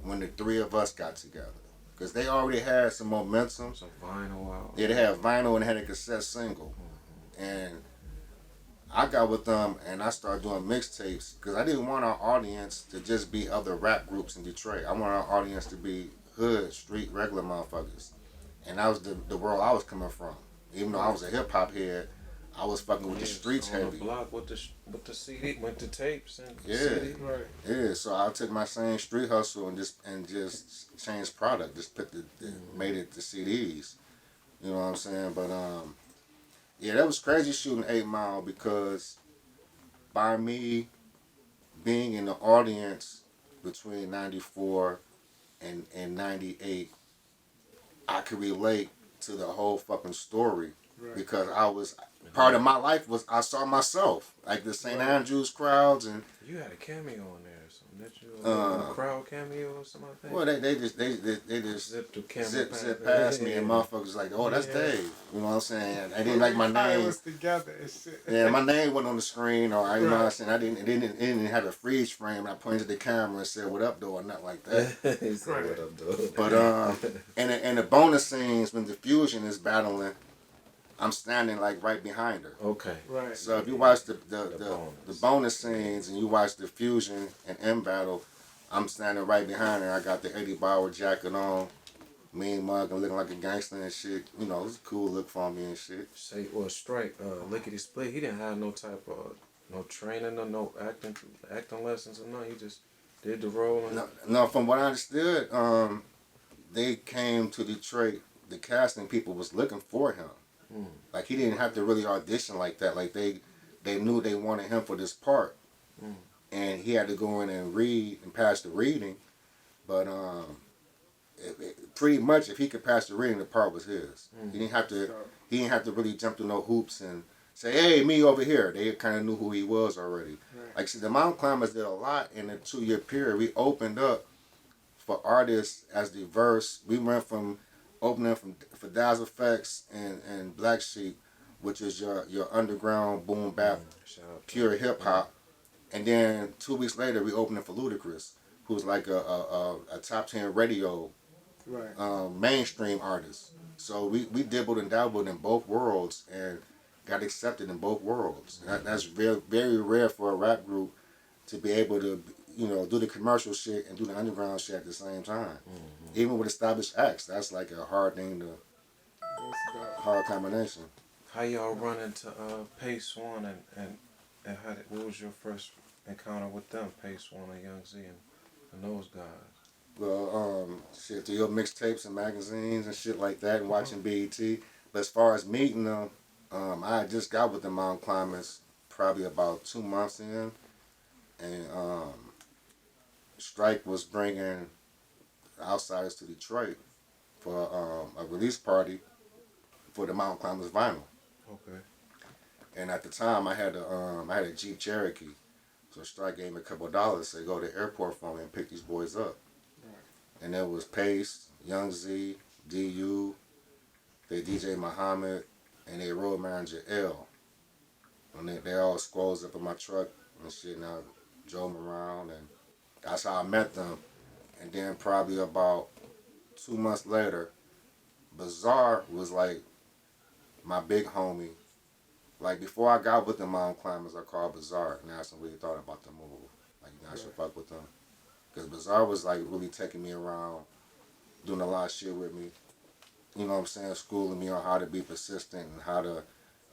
[SPEAKER 3] when the three of us got together. Because they already had some momentum.
[SPEAKER 1] Some vinyl out.
[SPEAKER 3] Yeah, they had vinyl and had a cassette single. And I got with them and I started doing mixtapes because I didn't want our audience to just be other rap groups in Detroit. I want our audience to be hood, street, regular motherfuckers. And that was the world I was coming from. Even though I was a hip hop head, I was fucking with the streets
[SPEAKER 1] on
[SPEAKER 3] heavy.
[SPEAKER 1] the block with the CD, went to tapes and
[SPEAKER 3] Yeah.
[SPEAKER 1] CD.
[SPEAKER 2] Right.
[SPEAKER 3] Yeah, so I took my same street hustle and just changed product, just put made it to CDs. You know what I'm saying? But yeah, that was crazy shooting 8 Mile because by me being in the audience between '94 and '98, I could relate to the whole fucking story because I was part of my life was I saw myself like the St. Andrews crowds and
[SPEAKER 1] you had a cameo on there or something. Did you a crowd cameo or something like that?
[SPEAKER 3] well they just
[SPEAKER 1] Zip the camera
[SPEAKER 3] zip past me and motherfuckers like, oh, that's Dave. You know what I'm saying? I didn't like my name.
[SPEAKER 2] was together and shit.
[SPEAKER 3] Yeah, my name wasn't on the screen or you know what I'm saying. I didn't have a freeze frame. I pointed to the camera and said, "What up, though?" or nothing like that.
[SPEAKER 1] He said, "What up, dude?"
[SPEAKER 3] But and the bonus scenes when the fusion is battling, I'm standing like right behind her.
[SPEAKER 1] Okay.
[SPEAKER 2] Right.
[SPEAKER 3] So if you watch the bonus scenes and you watch the fusion and end battle, I'm standing right behind her. I got the Eddie Bauer jacket on, mean mug and looking like a gangster and shit. You know, it's a cool look for me and shit.
[SPEAKER 1] Say, well, Strike, Lickety Split, he didn't have no type of, no training or no acting lessons or nothing. He just did the role. And
[SPEAKER 3] No, from what I understood, they came to Detroit. The casting people was looking for him. Like he didn't have to really audition like that. Like they knew they wanted him for this part, and he had to go in and read and pass the reading. But pretty much, if he could pass the reading, the part was his. He didn't have to. He didn't have to really jump through no hoops and say, "Hey, me over here." They kind of knew who he was already.
[SPEAKER 2] Right.
[SPEAKER 3] Like, see, the Mountain Climbers did a lot in a 2-year period. We opened up for artists as diverse. We went from opening for Daz Effects and Black Sheep, which is your underground boom bap, pure hip hop, and then 2 weeks later we opened it for Ludacris, who's like a top 10 radio mainstream artist. So we dibbled and dabbled in both worlds and got accepted in both worlds. That's very, very rare for a rap group to be able to, you know, do the commercial shit and do the underground shit at the same time. Even with established acts, that's like a hard thing to, hard combination.
[SPEAKER 1] how y'all run into Pacewon and what was your first encounter with them, Pacewon and Young Z and those guys?
[SPEAKER 3] Well, shit, through your mixtapes and magazines and shit like that and watching BET. But as far as meeting them, I just got with the Mountain Climbers probably about 2 months in. And Strike was bringing outsiders to Detroit for a release party for the Mountain Climbers vinyl.
[SPEAKER 1] Okay.
[SPEAKER 3] And at the time, I had a Jeep Cherokee. So Strike gave me a couple of dollars, said go to the airport for me and pick these boys up. And there was Pace, Young Z, DU, they DJ Muhammad, and their road manager L. And they all squads up in my truck and shit, and I drove them around, and that's how I met them. And then probably about 2 months later, Bizarre was like my big homie. Like before I got with the Mountain Climbers, I called Bizarre and asked him what he thought about the move. Like, you know, I should fuck with them. Because Bizarre was like really taking me around, doing a lot of shit with me. You know what I'm saying? Schooling me on how to be persistent and how to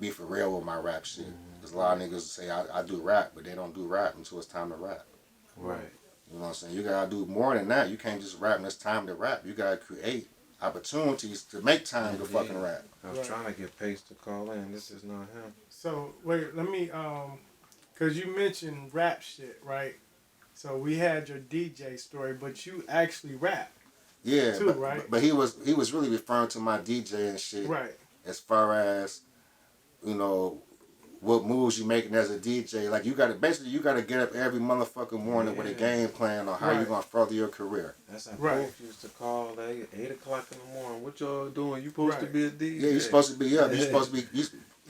[SPEAKER 3] be for real with my rap shit. Because a lot of niggas say I do rap, but they don't do rap until it's time to rap.
[SPEAKER 1] Right.
[SPEAKER 3] You know what I'm saying? You gotta do more than that. You can't just rap when it's time to rap. You gotta create opportunities to make time to fucking rap.
[SPEAKER 1] I was trying to get Pace to call in. This is not him.
[SPEAKER 2] So wait, let me cause you mentioned rap shit, right? So we had your DJ story, but you actually rap.
[SPEAKER 3] Yeah,
[SPEAKER 2] too, right?
[SPEAKER 3] But he was really referring to my DJ and shit.
[SPEAKER 2] Right.
[SPEAKER 3] as far as, you know, what moves you making as a DJ. Like you gotta get up every motherfucking morning with a game plan on how you're gonna further your career.
[SPEAKER 1] That's how folks used to call 8 o'clock in the morning. What y'all doing? You supposed to be a DJ.
[SPEAKER 3] Yeah, you're supposed to be up. You're supposed to be.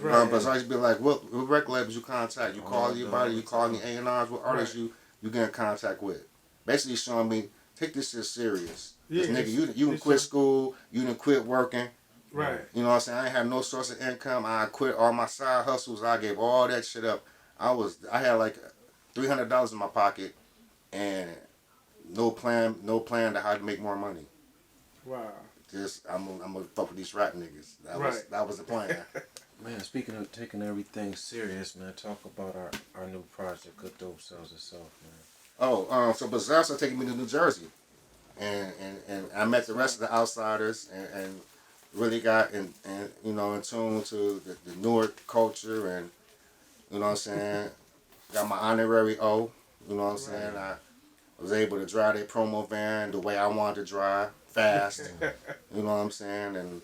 [SPEAKER 3] But I used to be like, what record labels you contact? You call anybody? You call any A&Rs? What artists you get in contact with? Basically showing me, take this shit serious. Yeah, nigga, you done quit school. You done quit working.
[SPEAKER 2] Right.
[SPEAKER 3] You know what I'm saying? I ain't had no source of income. I quit all my side hustles. I gave all that shit up. I had like $300 in my pocket and no plan to how to make more money.
[SPEAKER 2] Wow.
[SPEAKER 3] Just I'm gonna fuck with these rap niggas. That was the plan.
[SPEAKER 1] Man, speaking of taking everything serious, man, talk about our new project, Good Dope Sells Itself, man.
[SPEAKER 3] So Bazaar started taking me to New Jersey. And I met the rest of the outsiders and really got in tune to the Newark culture, and you know what I'm saying, got my honorary O, you know what I'm saying. I was able to drive their promo van the way I wanted to drive, fast, you know what I'm saying, and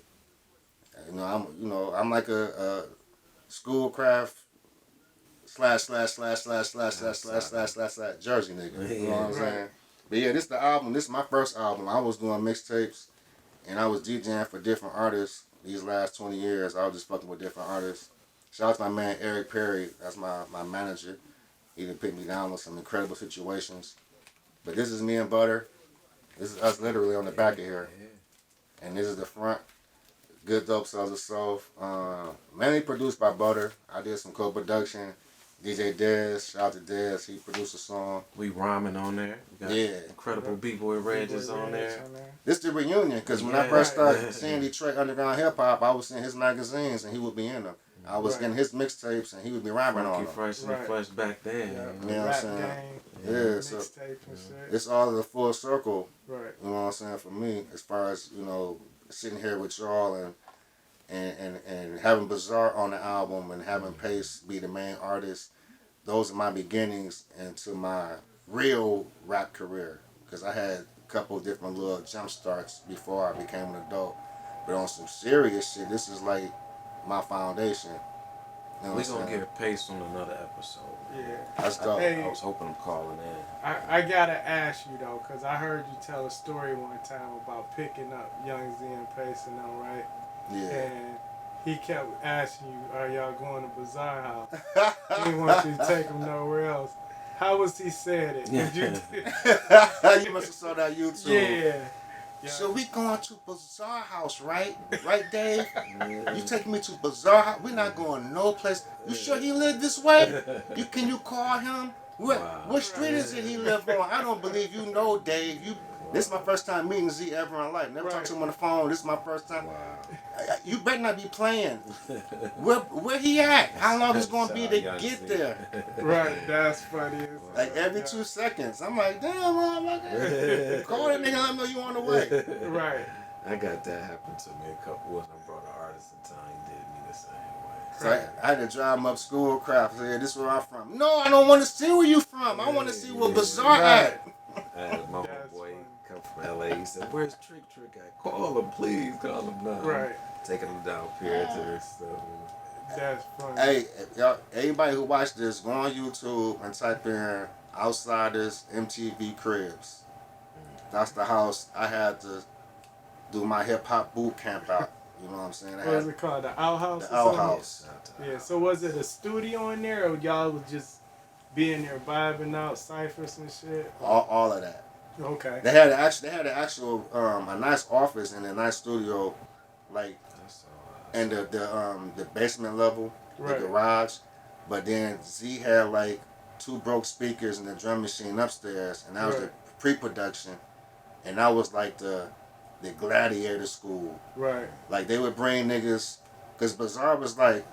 [SPEAKER 3] I'm like a Schoolcraft / Jersey nigga, you know what I'm saying. But yeah, this the album. This is my first album. I was doing mixtapes, and I was DJing for different artists these last 20 years. I was just fucking with different artists. Shout out to my man Eric Perry. That's my manager. He done picked me down with some incredible situations. But this is me and Butter. This is us literally on the back of here. And this is the front. Good Dope Sells Itself. Mainly produced by Butter. I did some co-production. DJ Dez, shout out to Dez, he produced a song.
[SPEAKER 1] We rhyming on there. We got incredible B-Boy Reg is on there.
[SPEAKER 3] This the reunion, because when I first started seeing Detroit underground hip hop, I was seeing his magazines and he would be in them. I was getting his mixtapes and he would be rhyming on them.
[SPEAKER 1] Fresh and Fresh back then.
[SPEAKER 3] You know what I'm saying? So it's all in the full circle. Right. You know what I'm saying, for me, as far as, sitting here with y'all and having Bazaar on the album and having Pace be the main artist. Those are my beginnings into my real rap career, because I had a couple of different little jump starts before I became an adult. But on some serious shit, this is like my foundation. You know
[SPEAKER 1] We're going to get Pace on another episode.
[SPEAKER 2] Yeah.
[SPEAKER 3] That's dope.
[SPEAKER 1] I was hoping to call it in.
[SPEAKER 2] I got to ask you, though, because I heard you tell a story one time about picking up Young Z and Pace and them, right?
[SPEAKER 3] Yeah.
[SPEAKER 2] And he kept asking you, are y'all going to Bazaar House? He didn't want you to take him nowhere else. How was he saying it?
[SPEAKER 3] You must have saw that YouTube.
[SPEAKER 2] Yeah.
[SPEAKER 3] So we going to Bazaar House, right? Right, Dave? You taking me to Bazaar House? We're not going no place. You sure he live this way? Can you call him? What street is it he live on? I don't believe you know, Dave. This is my first time meeting Z ever in life. Never talked to him on the phone. This is my first time. Wow. You better not be playing. Where he at? How long it's gonna be to get there?
[SPEAKER 2] Right, that's funny.
[SPEAKER 3] Like every 2 seconds. I'm like, damn, motherfucker. Call that nigga and let him know you on the way.
[SPEAKER 2] Right.
[SPEAKER 1] I got that happen to me a couple when I brought an artist in town. He did me the same way.
[SPEAKER 3] So I had to drive him up Schoolcraft. Say, this is where I'm from. No, I don't want to see where you from. I want to see where Bazaar at.
[SPEAKER 1] I had my boy come from LA. He said, "Where's Trick at? Call him, please. Call him now."
[SPEAKER 2] Right.
[SPEAKER 1] Taking him down here to this stuff.
[SPEAKER 2] That's funny.
[SPEAKER 3] Hey, y'all, everybody who watched this, go on YouTube and type in Outsiders MTV Cribs. That's the house I had to do my hip hop boot camp out. You know what I'm saying?
[SPEAKER 2] What is it called? The Outhouse?
[SPEAKER 3] The Outhouse.
[SPEAKER 2] Yeah, so was it a studio in there, or y'all was just being there vibing out, ciphers and shit?
[SPEAKER 3] All of that.
[SPEAKER 2] Okay.
[SPEAKER 3] They had an actual a nice office and a nice studio, like in the basement level, the garage. But then Z had like 2 broke speakers and the drum machine upstairs, and that was the pre-production, and that was like the gladiator school. Right. Like they would bring niggas, cause Bazaar was like,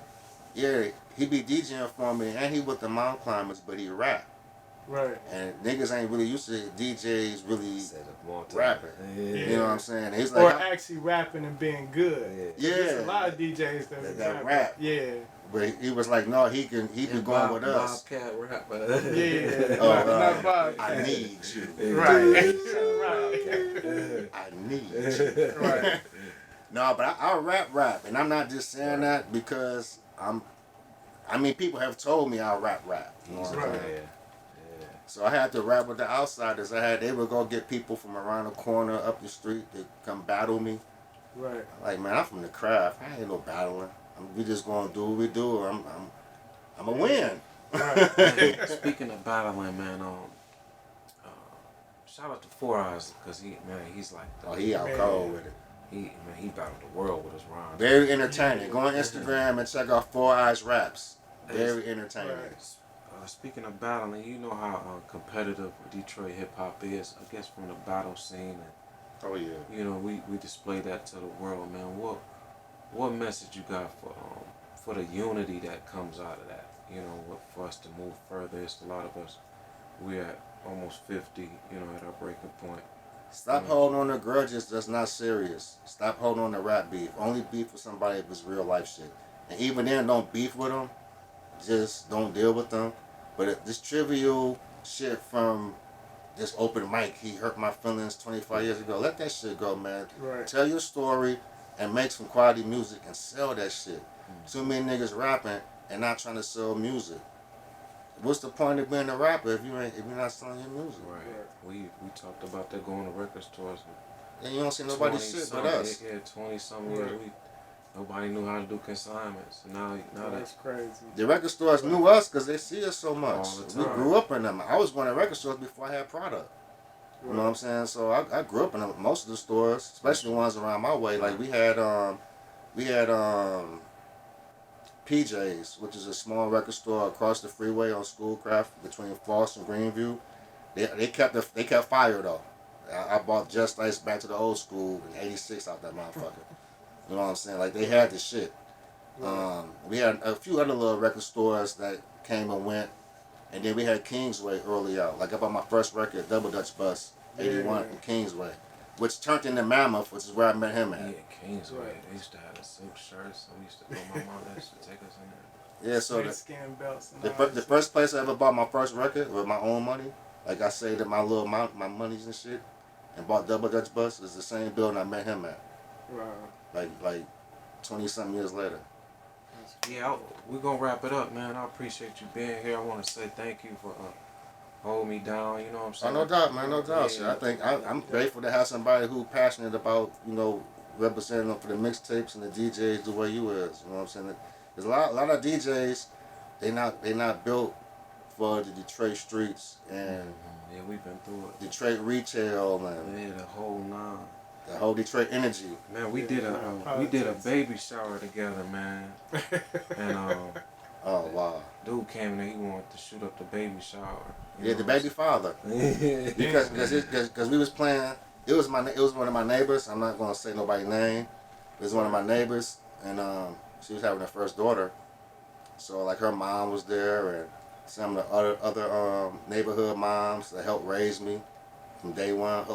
[SPEAKER 3] yeah, he be DJing for me and he with the mountain climbers, but he rap. Right. And niggas ain't really used to DJs really rapping. Yeah. You know what I'm saying? He's like,
[SPEAKER 2] or actually rapping and being good.
[SPEAKER 3] Yeah.
[SPEAKER 2] There's a lot of DJs that rap. Yeah.
[SPEAKER 3] But he was like, no, he be going with us.
[SPEAKER 1] Bobcat rapper.
[SPEAKER 2] Not Bobcat.
[SPEAKER 3] I need you.
[SPEAKER 2] Right.
[SPEAKER 3] I need you.
[SPEAKER 2] Right.
[SPEAKER 3] No, but I rap, and I'm not just saying that because I mean, people have told me I rap. You know what I'm
[SPEAKER 2] Right.
[SPEAKER 3] saying? So I had to rap with the outsiders. They would go get people from around the corner, up the street, to come battle me.
[SPEAKER 2] Right.
[SPEAKER 3] Like, man, I'm from the craft. I ain't no battling. We just gonna do what we do. I'm a win.
[SPEAKER 2] Right.
[SPEAKER 1] Man, speaking of battling, man, shout out to Four Eyes because he's like
[SPEAKER 3] Oh, he out cold with it.
[SPEAKER 1] He battled the world with his rhymes.
[SPEAKER 3] Very entertaining. Go on Instagram and check out Four Eyes Raps. Very entertaining.
[SPEAKER 2] Right.
[SPEAKER 1] Speaking of battling, you know how competitive Detroit hip hop is. I guess from the battle scene, and
[SPEAKER 3] Oh yeah.
[SPEAKER 1] you know we display that to the world, man. What message you got for the unity that comes out of that? You know, for us to move further. It's a lot of us. We're at almost 50. You know, at our breaking point.
[SPEAKER 3] Stop holding on to grudges that's not serious. Stop holding on to rap beef. Only beef with somebody if it's real life shit. And even then, don't beef with them. Just don't deal with them. But if this trivial shit from this open mic, he hurt my feelings 25 years ago. Let that shit go, man.
[SPEAKER 2] Right.
[SPEAKER 3] Tell your story and make some quality music and sell that shit. Too many niggas rapping and not trying to sell music. What's the point of being a rapper if you're not selling your music?
[SPEAKER 1] Right. We talked about that going to record stores.
[SPEAKER 3] And you don't see nobody shit but us.
[SPEAKER 1] Yeah, 20-something years. Nobody knew how to do consignments. Now
[SPEAKER 2] That's crazy.
[SPEAKER 3] The record stores knew us because they see us so much.
[SPEAKER 1] All the
[SPEAKER 3] We
[SPEAKER 1] time.
[SPEAKER 3] grew up in them. I was going to record stores before I had product. You know what I'm saying? So I grew up in most of the stores, especially the ones around my way. Like we had PJs, which is a small record store across the freeway on Schoolcraft between Falls and Greenview. They kept fire though. I bought Just Ice back to the old school in '86 out that motherfucker. You know what I'm saying? Like they had the shit. We had a few other little record stores that came and went, and then we had Kingsway early out. Like I bought my first record, Double Dutch Bus, '81 in Kingsway, which turned into Mammoth, which is where I met him at.
[SPEAKER 1] Yeah, Kingsway. They used to have the silk shirts, so we used to go. My mom used to take us in there.
[SPEAKER 3] Yeah, so
[SPEAKER 2] skin belts. And
[SPEAKER 3] the first place I ever bought my first record with my own money, like I saved up my little amount, my monies and shit, and bought Double Dutch Bus, is the same building I met him at.
[SPEAKER 2] Wow.
[SPEAKER 3] Like 20-something years later.
[SPEAKER 1] Yeah, we're gonna wrap it up, man. I appreciate you being here. I want to say thank you for holding me down. You know what I'm saying?
[SPEAKER 3] Oh, no doubt, man, no doubt.
[SPEAKER 1] Yeah.
[SPEAKER 3] I think I'm grateful to have somebody who passionate about, you know, representing them for the mixtapes and the DJs the way you is. You know what I'm saying? There's a lot of DJs. They not built for the Detroit streets and
[SPEAKER 1] Yeah, we've been through it.
[SPEAKER 3] Detroit retail and
[SPEAKER 1] Yeah, the whole nine.
[SPEAKER 3] the whole Detroit energy.
[SPEAKER 1] Man, we did a baby shower together, man. And
[SPEAKER 3] Oh wow.
[SPEAKER 1] dude came in there, he wanted to shoot up the baby shower.
[SPEAKER 3] Yeah, the baby father. Because we was playing. It was one of my neighbors. I'm not gonna say nobody's name. It was one of my neighbors, and she was having her first daughter. So like her mom was there, and some of the other neighborhood moms that helped raise me from day one.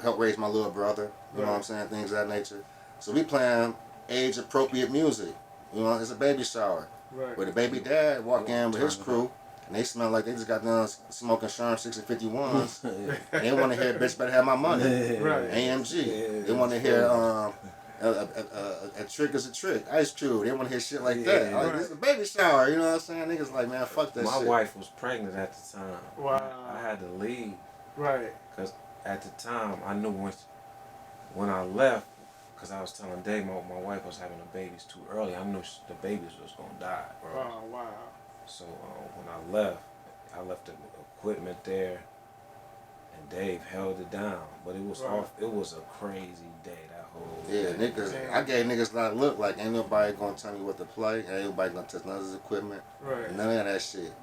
[SPEAKER 3] Help raise my little brother. You know what I'm saying? Things of that nature. So we playing age appropriate music. You know, it's a baby shower.
[SPEAKER 2] Right.
[SPEAKER 3] Where the baby dad walk in with his crew, and they smell like they just got done smoking Sherm 6051s. And they want to hear "Bitch Better Have My Money."
[SPEAKER 2] Right.
[SPEAKER 3] AMG. They want to hear a trick is a trick. Ice Cube. They want to hear shit like that. Like, this is a baby shower. You know what I'm saying? Niggas like, man, fuck that
[SPEAKER 1] My
[SPEAKER 3] shit.
[SPEAKER 1] wife was pregnant at the time.
[SPEAKER 2] Wow.
[SPEAKER 1] I had to leave
[SPEAKER 2] Right.
[SPEAKER 1] because at the time I knew when I left, because I was telling Dave my wife was having the babies too early. I knew the babies was gonna die, bro.
[SPEAKER 2] Oh wow.
[SPEAKER 1] So when I left the equipment there, and Dave held it down. But it was It was a crazy day. That whole
[SPEAKER 3] Yeah,
[SPEAKER 1] day.
[SPEAKER 3] niggas. I gave niggas that look like ain't nobody gonna tell me what to play. Ain't nobody gonna touch none of his equipment.
[SPEAKER 2] Right.
[SPEAKER 3] None of that shit.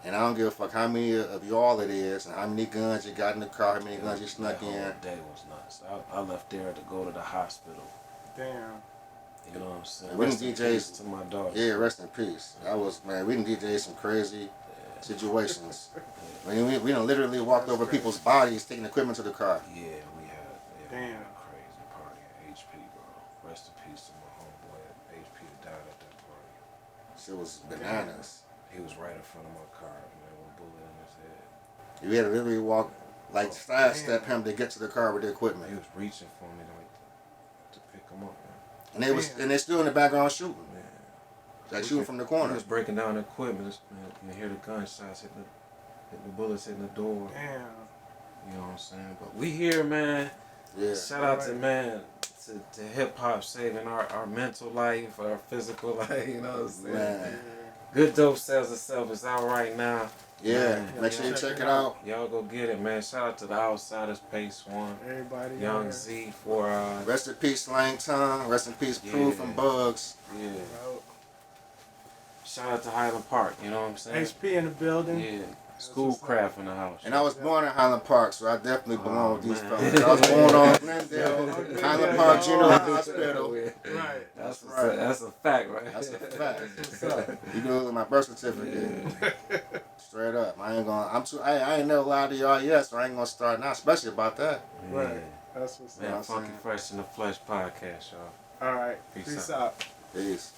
[SPEAKER 3] And I don't give a fuck how many of y'all it is, and how many guns you got in the car, how many guns you snuck
[SPEAKER 1] That
[SPEAKER 3] in.
[SPEAKER 1] whole day was nuts. I left there to go to the hospital.
[SPEAKER 2] Damn.
[SPEAKER 1] You know what I'm saying?
[SPEAKER 3] We
[SPEAKER 1] Rest
[SPEAKER 3] done
[SPEAKER 1] in
[SPEAKER 3] DJs
[SPEAKER 1] peace to my daughter.
[SPEAKER 3] Yeah, rest in peace. That was, man, we done DJed some crazy situations. I mean, we done literally walked over people's bodies, taking equipment to the car.
[SPEAKER 1] Yeah, we had
[SPEAKER 2] Damn.
[SPEAKER 1] a crazy party at HP, bro. Rest in peace to my homeboy at HP that died at that party.
[SPEAKER 3] Shit was bananas.
[SPEAKER 1] He was right in front of my car, man, with a bullet in his head.
[SPEAKER 3] We had to literally walk, like, sidestep him to get to the car with the
[SPEAKER 1] He
[SPEAKER 3] equipment.
[SPEAKER 1] was reaching for me like to pick him up, man.
[SPEAKER 3] And they still in the background shooting.
[SPEAKER 1] Man.
[SPEAKER 3] Like shooting from the corner.
[SPEAKER 1] Just breaking down the equipment. Man, you can hear the gunshots hitting the bullets hitting the door.
[SPEAKER 2] Damn.
[SPEAKER 1] You know what I'm saying? But we here, man.
[SPEAKER 3] Yeah.
[SPEAKER 1] Shout out to man to hip hop saving our mental life, our physical life. You know what I'm saying?
[SPEAKER 3] Man.
[SPEAKER 1] Good Dope Sells Itself is out right now.
[SPEAKER 3] Yeah.
[SPEAKER 1] Man.
[SPEAKER 3] Make sure you check it out.
[SPEAKER 1] Y'all go get it, man. Shout out to the Outsiders, Pacewon,
[SPEAKER 2] Everybody.
[SPEAKER 1] Young Z for
[SPEAKER 3] Rest in peace, Slang Tongue. Rest in peace, Proof and Bugs.
[SPEAKER 1] yeah. Shout out to Highland Park. You know what I'm saying?
[SPEAKER 2] HP in the building.
[SPEAKER 1] Yeah. Schoolcraft in the house.
[SPEAKER 3] And I was born in Highland Park, so I definitely belong with these
[SPEAKER 1] man.
[SPEAKER 3] fellas. I was born on Glendale, Highland Park General Hospital.
[SPEAKER 2] Right.
[SPEAKER 1] That's
[SPEAKER 3] right.
[SPEAKER 1] That's a fact, right?
[SPEAKER 3] That's a fact. You can look at my birth certificate. Straight up. I ain't never lied to y'all yet, so I ain't gonna start now, especially about that.
[SPEAKER 2] Right. That's what's
[SPEAKER 1] Man,
[SPEAKER 2] up.
[SPEAKER 1] Funky Fresh in the Flesh podcast, y'all.
[SPEAKER 2] All right.
[SPEAKER 1] Peace
[SPEAKER 2] Peace out.
[SPEAKER 3] Peace.